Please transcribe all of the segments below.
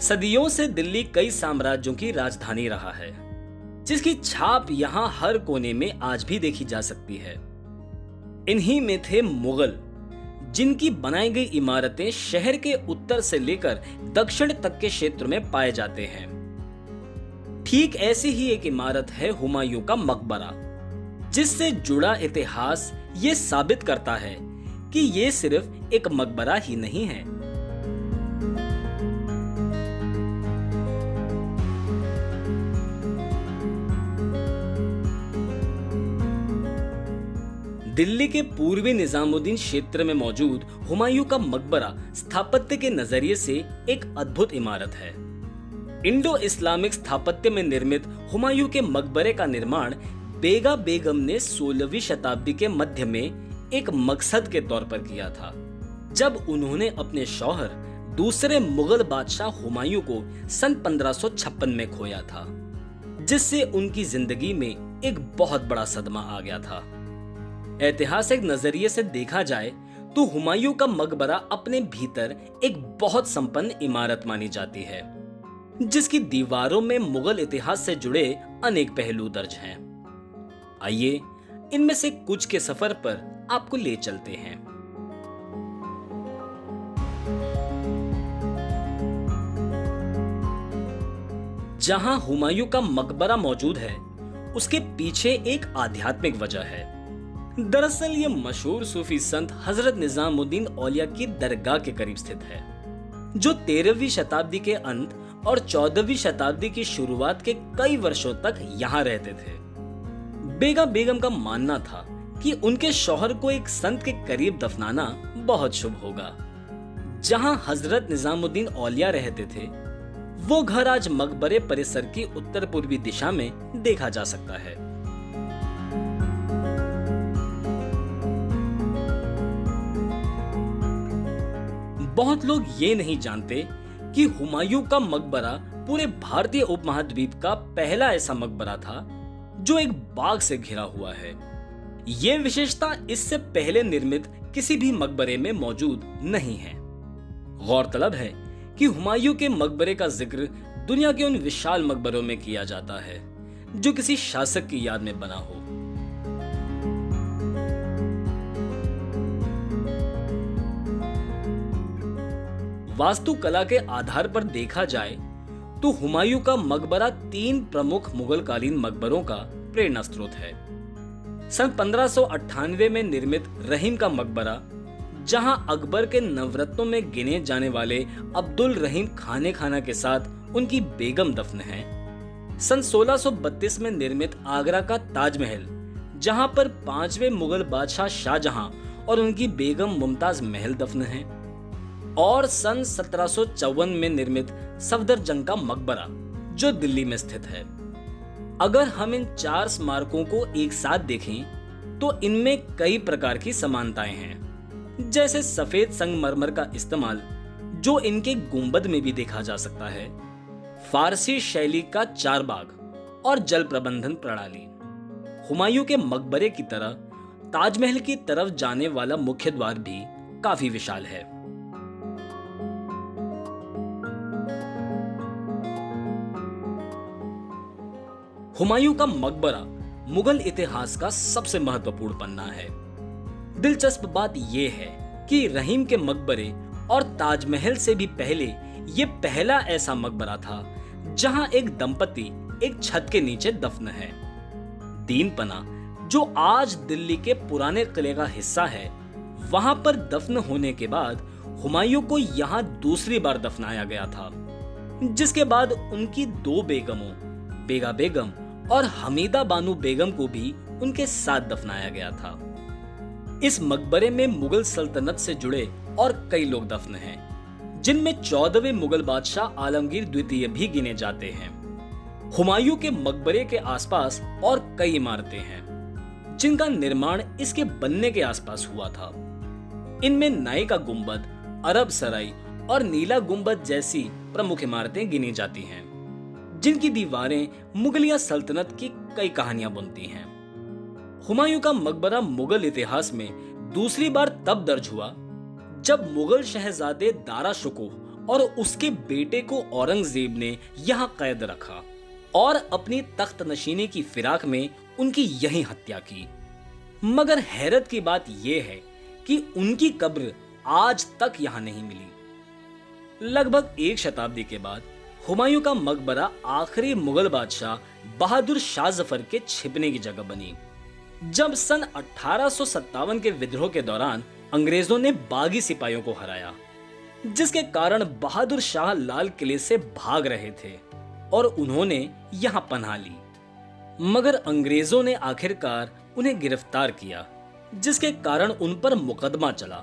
सदियों से दिल्ली कई साम्राज्यों की राजधानी रहा है, जिसकी छाप यहाँ हर कोने में आज भी देखी जा सकती है। इन्हीं में थे मुगल, जिनकी बनाई गई इमारतें शहर के उत्तर से लेकर दक्षिण तक के क्षेत्र में पाए जाते हैं। ठीक ऐसी ही एक इमारत है हुमायूं का मकबरा, जिससे जुड़ा इतिहास ये साबित करता है कि ये सिर्फ एक मकबरा ही नहीं है। दिल्ली के पूर्वी निजामुद्दीन क्षेत्र में मौजूद हुमायूं का मकबरा स्थापत्य के नजरिए से एक अद्भुत इमारत है। इंडो इस्लामिक स्थापत्य में निर्मित हुमायूं के मकबरे का निर्माण बेगा बेगम ने 16वीं शताब्दी के मध्य में एक मकसद के तौर पर किया था, जब उन्होंने अपने शौहर दूसरे मुगल बादशाह हुमायूं को सन 1556 में खोया था, जिससे उनकी जिंदगी में एक बहुत बड़ा सदमा आ गया था। ऐतिहासिक नजरिए से देखा जाए तो हुमायूं का मकबरा अपने भीतर एक बहुत संपन्न इमारत मानी जाती है, जिसकी दीवारों में मुगल इतिहास से जुड़े अनेक पहलू दर्ज हैं। आइए इनमें से कुछ के सफर पर आपको ले चलते हैं। जहां हुमायूं का मकबरा मौजूद है, उसके पीछे एक आध्यात्मिक वजह है। दरअसल ये मशहूर सूफी संत हजरत निजामुद्दीन औलिया की दरगाह के करीब स्थित है, जो 13वीं शताब्दी के अंत और 14वीं शताब्दी की शुरुआत के कई वर्षों तक यहाँ रहते थे। बेगा बेगम का मानना था कि उनके शौहर को एक संत के करीब दफनाना बहुत शुभ होगा। जहां हजरत निजामुद्दीन औलिया रहते थे, वो घर आज मकबरे परिसर की उत्तर पूर्वी दिशा में देखा जा सकता है। बहुत लोग ये नहीं जानते कि हुमायूं का मकबरा पूरे भारतीय उपमहाद्वीप का पहला ऐसा मकबरा था जो एक बाग से घिरा हुआ है। ये विशेषता इससे पहले निर्मित किसी भी मकबरे में मौजूद नहीं है। गौरतलब है कि हुमायूं के मकबरे का जिक्र दुनिया के उन विशाल मकबरों में किया जाता है जो किसी शासक की याद में बना हो। वास्तुकला के आधार पर देखा जाए तो हुमायूं का मकबरा 3 प्रमुख मुगलकालीन मकबरों का प्रेरणा स्रोत है। सन 1598 में निर्मित रहीम का मकबरा, जहां अकबर के नवरत्नों में गिने जाने वाले अब्दुल रहीम खाने खाना के साथ उनकी बेगम दफन है। सन 1632 में निर्मित आगरा का ताजमहल, जहां पर 5वें मुगल बादशाह शाहजहां और उनकी बेगम मुमताज महल दफन है। और सन 1754 में निर्मित सफदरजंग का मकबरा, जो दिल्ली में स्थित है। अगर हम इन 4 स्मारकों को एक साथ देखें तो इनमें कई प्रकार की समानताएं हैं, जैसे सफेद संगमरमर का इस्तेमाल, जो इनके गुंबद में भी देखा जा सकता है, फारसी शैली का चारबाग और जल प्रबंधन प्रणाली। हुमायूं के मकबरे की तरह ताजमहल की तरफ जाने वाला मुख्य द्वार भी काफी विशाल है। हुमायूं का मकबरा मुगल इतिहास का सबसे महत्वपूर्ण पन्ना है। दिलचस्प बात यह है कि रहीम के मकबरे और ताजमहल से भी पहले ये पहला ऐसा मकबरा था जहां एक दंपति एक छत के नीचे दफन है। दीनपना, जो आज दिल्ली के पुराने किले का हिस्सा है, वहां पर दफन होने के बाद हुमायूं को यहां दूसरी बार दफनाया गया था, जिसके बाद उनकी 2 बेगमों, बेगा बेगम और हमीदा बानो बेगम को भी उनके साथ दफनाया गया था। इस मकबरे में मुगल सल्तनत से जुड़े और कई लोग दफन हैं, जिनमें 14वें मुगल बादशाह आलमगीर द्वितीय भी गिने जाते हैं। हुमायूं के मकबरे के आसपास और कई इमारतें हैं, जिनका निर्माण इसके बनने के आसपास हुआ था। इनमें नाई का गुंबद, अरब सराय और नीला गुंबद जैसी प्रमुख इमारतें गिनी जाती हैं, जिनकी दीवारें मुगलिया सल्तनत की कई कहानियां बुनती हैं। हुमायूं का मकबरा मुगल इतिहास में दूसरी बार तब दर्ज हुआ जब मुगल शहजादे दारा शुकोह और उसके बेटे को औरंगजेब ने यहाँ कैद रखा और अपनी तख्त नशीनी की फिराक में उनकी यही हत्या की। मगर हैरत की बात यह है कि उनकी कब्र आज तक यहाँ नहीं मिली। लगभग एक शताब्दी के बाद हुमायूं का मकबरा आखिरी मुगल बादशाह बहादुर शाह जफर के छिपने की जगह बनी। जब सन 1857 के विद्रोह के दौरान अंग्रेजों ने बागी सिपाहियों को हराया, जिसके कारण बहादुर शाह लाल किले से भाग रहे थे और उन्होंने यहां पनाह ली। मगर अंग्रेजों ने आखिरकार उन्हें गिरफ्तार किया, जिसके कारण उन पर मुकदमा चला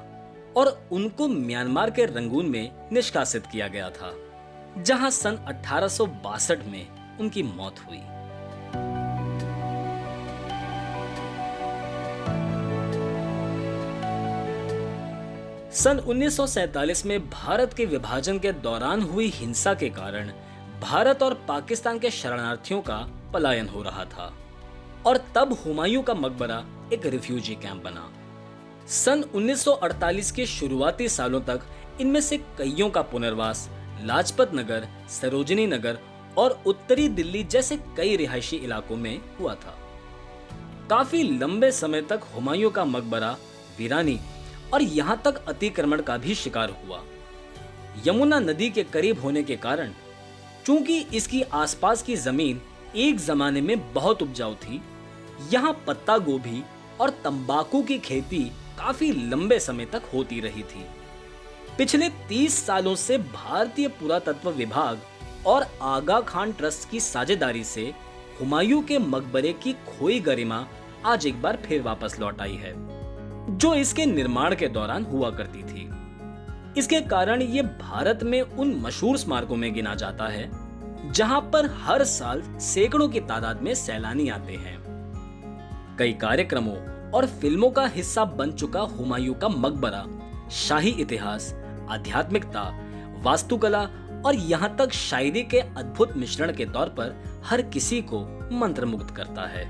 और उनको म्यांमार के रंगून में निष्कासित किया गया था, जहां सन 1862 में उनकी मौत हुई। सन 1947 में भारत के विभाजन के दौरान हुई हिंसा के कारण भारत और पाकिस्तान के शरणार्थियों का पलायन हो रहा था और तब हुमायूं का मकबरा एक रिफ्यूजी कैंप बना। सन 1948 के शुरुआती सालों तक इनमें से कईयों का पुनर्वास लाजपत नगर, सरोजिनी नगर और उत्तरी दिल्ली जैसे कई रिहायशी इलाकों में हुआ था। काफी लंबे समय तक हुमायूं का मकबरा वीरानी और यहां तक अतिक्रमण का भी शिकार हुआ। यमुना नदी के करीब होने के कारण, चूंकि इसकी आसपास की जमीन एक जमाने में बहुत उपजाऊ थी, यहाँ पत्ता गोभी और तंबाकू की खेती काफी लंबे समय तक होती रही थी। पिछले 30 सालों से भारतीय पुरातत्व विभाग और आगा खान ट्रस्ट की साझेदारी से हुमायूं के मकबरे की खोई गरिमा आज एक बार फिर वापस लौट आई है, जो इसके निर्माण के दौरान हुआ करती थी। इसके कारण ये भारत में उन मशहूर स्मारकों में गिना जाता है जहां पर हर साल सैकड़ों की तादाद में सैलानी आते हैं। कई कार्यक्रमों और फिल्मों का हिस्सा बन चुका हुमायूं का मकबरा शाही इतिहास, आध्यात्मिकता, वास्तुकला और यहाँ तक शायरी के अद्भुत मिश्रण के तौर पर हर किसी को मंत्रमुग्ध करता है।